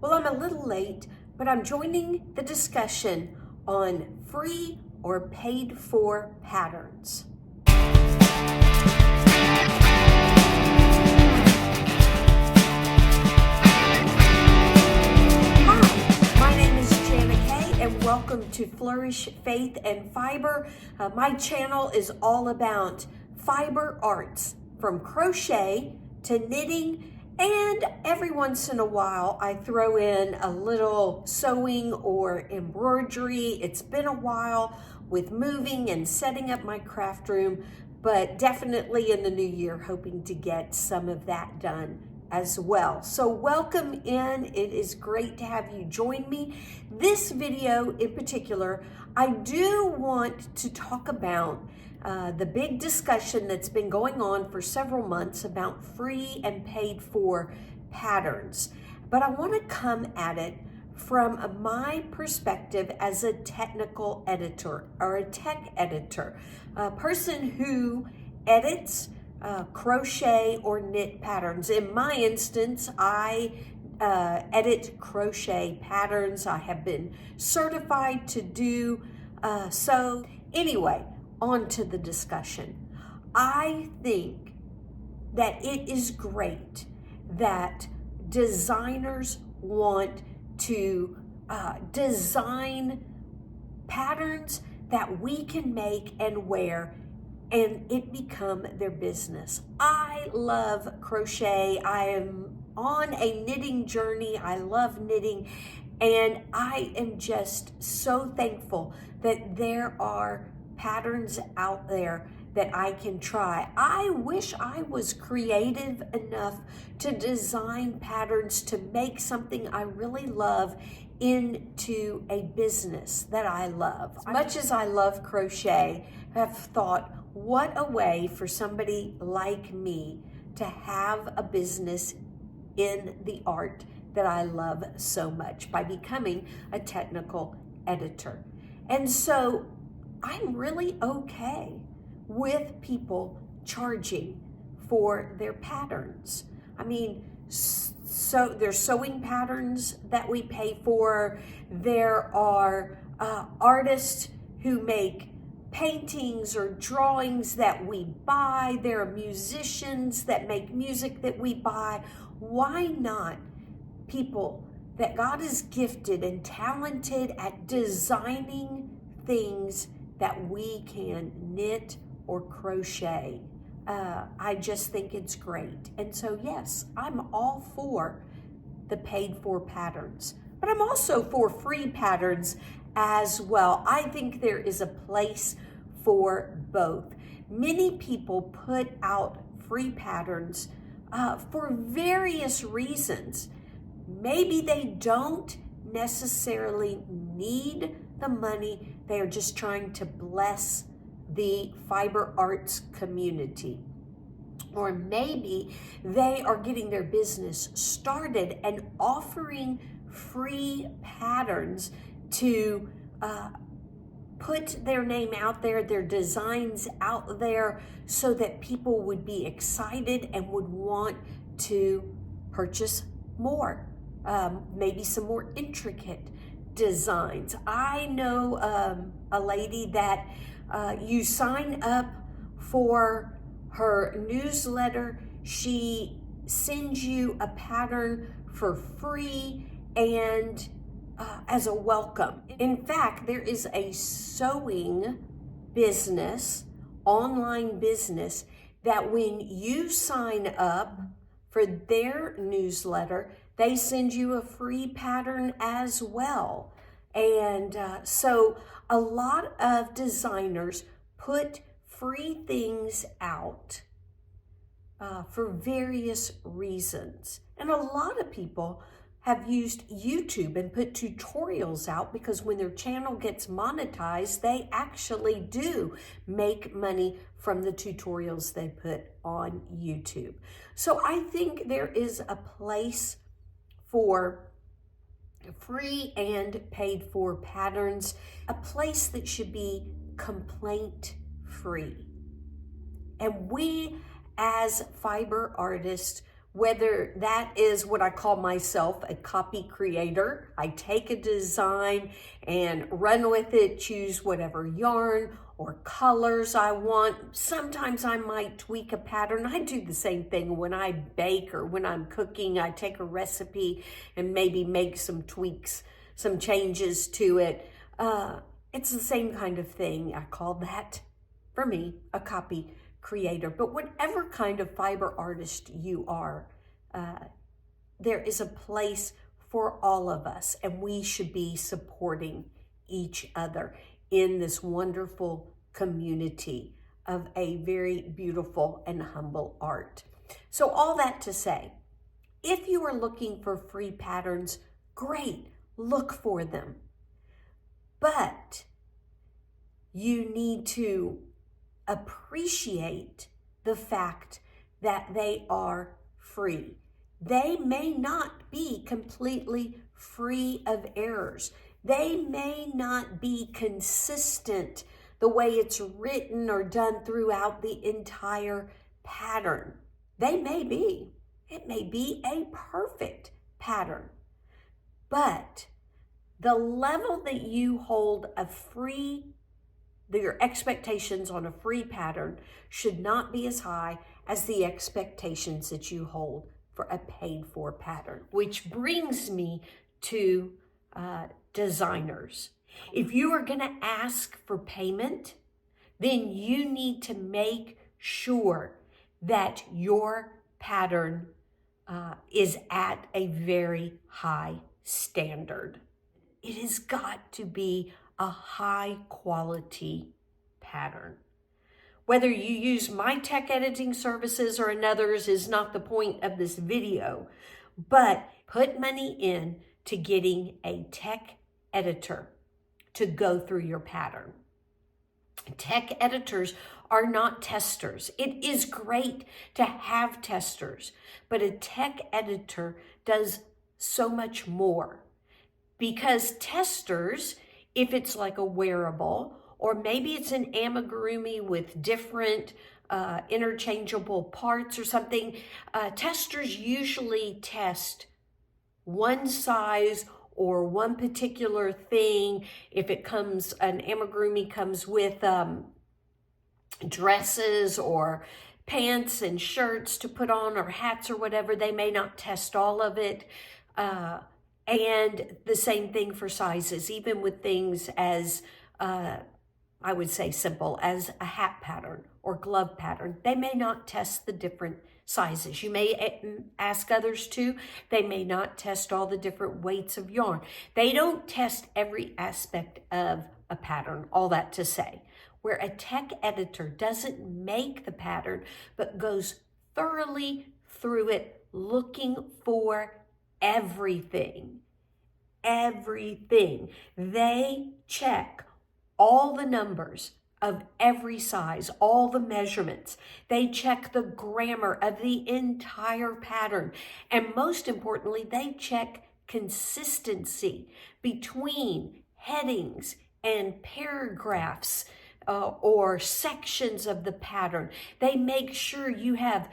Well, I'm a little late, but I'm joining the discussion on free or paid for patterns. Hi, my name is Jana Kay, and welcome to Flourish, Faith, and Fiber. My channel is all about fiber arts, from crochet to knitting, and every once in a while I throw in a little sewing or embroidery. It's been a while with moving and setting up my craft room, but definitely in the new year hoping to get some of that done as well. So welcome in. It is great to have you join me. This video in particular, I do want to talk about the big discussion that's been going on for several months about free and paid for patterns. But I want to come at it from my perspective as a technical editor or a tech editor, a person who edits crochet or knit patterns. In my instance, I edit crochet patterns. I have been certified to do so. Anyway, on to the discussion. I think that it is great that designers want to design patterns that we can make and wear and it become their business. I love crochet. I am on a knitting journey. I love knitting, and I am just so thankful that there are patterns out there that I can try. I wish I was creative enough to design patterns to make something I really love into a business that I love. As much as I love crochet, I have thought, what a way for somebody like me to have a business in the art that I love so much by becoming a technical editor. And so I'm really okay with people charging for their patterns. I mean, so there's sewing patterns that we pay for. There are artists who make paintings or drawings that we buy. There are musicians that make music that we buy. Why not people that God has gifted and talented at designing things that we can knit or crochet? I just think it's great. And so yes, I'm all for the paid for patterns, but I'm also for free patterns as well. I think there is a place for both. Many people put out free patterns for various reasons. Maybe they don't necessarily need the money. They are just trying to bless the fiber arts community. Or maybe they are getting their business started and offering free patterns to put their name out there, their designs out there, so that people would be excited and would want to purchase more, maybe some more intricate designs. I know a lady that you sign up for her newsletter. She sends you a pattern for free and as a welcome. In fact, there is a sewing business, online business, that when you sign up for their newsletter, they send you a free pattern as well. And so a lot of designers put free things out for various reasons. And a lot of people have used YouTube and put tutorials out because when their channel gets monetized, they actually do make money from the tutorials they put on YouTube. So I think there is a place for free and paid for patterns, a place that should be complaint free. And we as fiber artists, whether that is what I call myself a copy creator. I take a design and run with it, choose whatever yarn or colors I want. Sometimes I might tweak a pattern. I do the same thing when I bake or when I'm cooking. I take a recipe and maybe make some tweaks, some changes to it. It's the same kind of thing. I call that, for me, a copy creator. But whatever kind of fiber artist you are, there is a place for all of us, and we should be supporting each other in this wonderful community of a very beautiful and humble art. So all that to say, if you are looking for free patterns, great, look for them. But you need to appreciate the fact that they are free. They may not be completely free of errors. They may not be consistent the way it's written or done throughout the entire pattern. They may be. It may be a perfect pattern. But the level that you hold a free, your expectations on a free pattern should not be as high as the expectations that you hold for a paid for pattern. Which brings me to designers. If you are going to ask for payment, then you need to make sure that your pattern is at a very high standard. It has got to be a high quality pattern. Whether you use my tech editing services or another's is not the point of this video, but put money in to getting a tech editor to go through your pattern. Tech editors are not testers. It is great to have testers, but a tech editor does so much more. Because testers, if it's like a wearable, or maybe it's an amigurumi with different interchangeable parts or something, testers usually test one size or one particular thing. If it comes, an amigurumi comes with dresses or pants and shirts to put on or hats or whatever, they may not test all of it. And the same thing for sizes, even with things as, I would say simple as a hat pattern or glove pattern. They may not test the different sizes. You may ask others to. They may not test all the different weights of yarn. They don't test every aspect of a pattern, all that to say. Where a tech editor doesn't make the pattern, but goes thoroughly through it, looking for everything. They check all the numbers of every size, all the measurements. They check the grammar of the entire pattern. And most importantly, they check consistency between headings and paragraphs or sections of the pattern. They make sure you have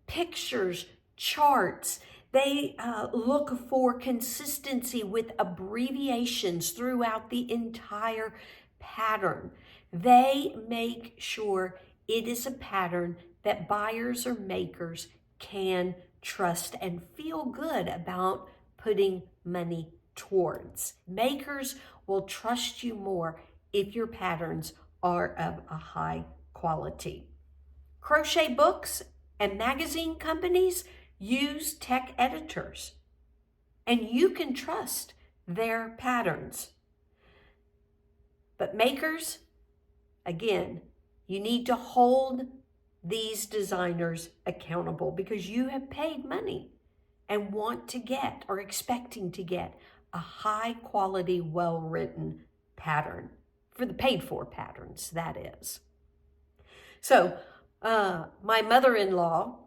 pictures, charts. They look for consistency with abbreviations throughout the entire pattern. They make sure it is a pattern that buyers or makers can trust and feel good about putting money towards. Makers will trust you more if your patterns are of a high quality. Crochet books and magazine companies use tech editors, and you can trust their patterns. But makers, again, you need to hold these designers accountable because you have paid money and want to get or expecting to get a high quality, well-written pattern for the paid for patterns, that is. So my mother-in-law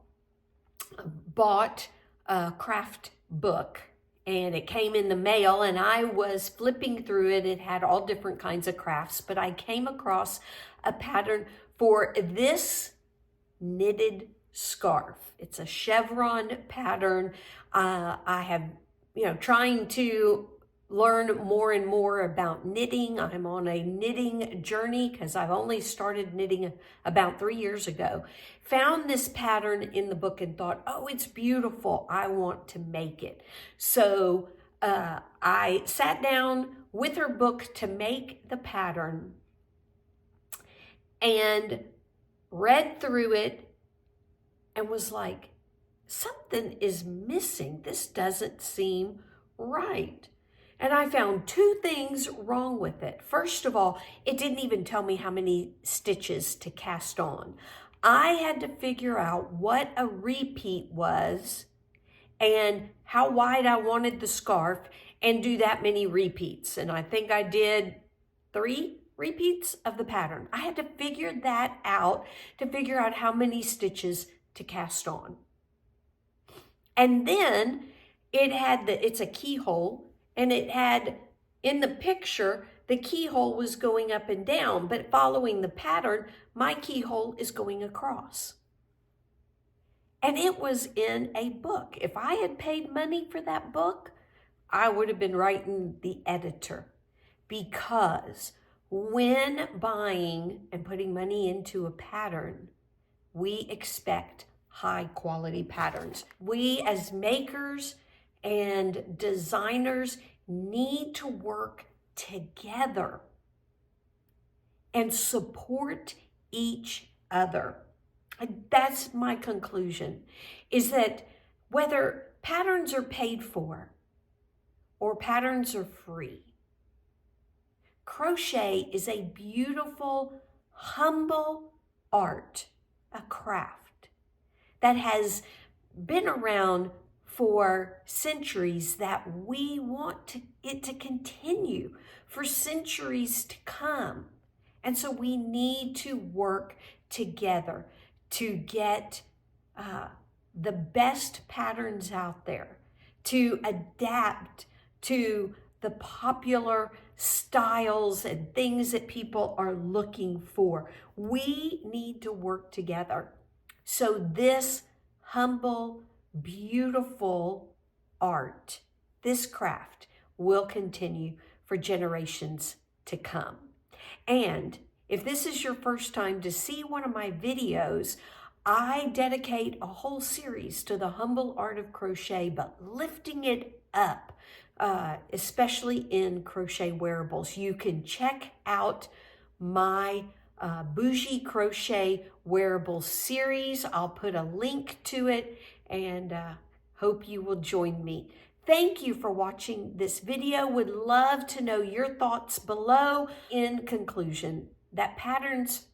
bought a craft book and it came in the mail, and I was flipping through it. It had all different kinds of crafts, but I came across a pattern for this knitted scarf. It's a chevron pattern. I have, trying to learn more and more about knitting. I'm on a knitting journey because I've only started knitting about 3 years ago. Found this pattern in the book and thought, oh, it's beautiful. I want to make it. So I sat down with her book to make the pattern and read through it and was like, something is missing. This doesn't seem right. And I found 2 things wrong with it. First of all, it didn't even tell me how many stitches to cast on. I had to figure out what a repeat was and how wide I wanted the scarf and do that many repeats. And I think I did 3 repeats of the pattern. I had to figure that out to figure out how many stitches to cast on. And then it's a keyhole. And it had, in the picture, the keyhole was going up and down, but following the pattern, my keyhole is going across. And it was in a book. If I had paid money for that book, I would have been writing the editor. Because when buying and putting money into a pattern, we expect high quality patterns. We as makers and designers need to work together and support each other. And that's my conclusion, is that whether patterns are paid for or patterns are free, crochet is a beautiful, humble art, a craft that has been around for centuries, that we want it to continue for centuries to come. And so we need to work together to get the best patterns out there, to adapt to the popular styles and things that people are looking for. We need to work together. So this humble, beautiful art, this craft, will continue for generations to come. And if this is your first time to see one of my videos, I dedicate a whole series to the humble art of crochet, but lifting it up, especially in crochet wearables. You can check out my Bougie Crochet Wearable series. I'll put a link to it, and hope you will join me. Thank you for watching this video. Would love to know your thoughts below. In conclusion, that patterns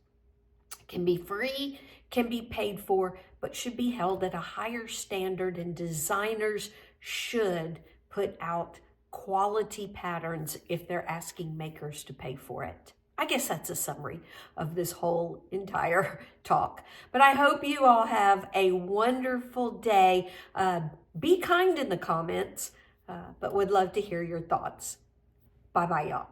can be free, can be paid for, but should be held at a higher standard, and designers should put out quality patterns if they're asking makers to pay for it. I guess that's a summary of this whole entire talk. But I hope you all have a wonderful day. Be kind in the comments, but would love to hear your thoughts. Bye-bye, y'all.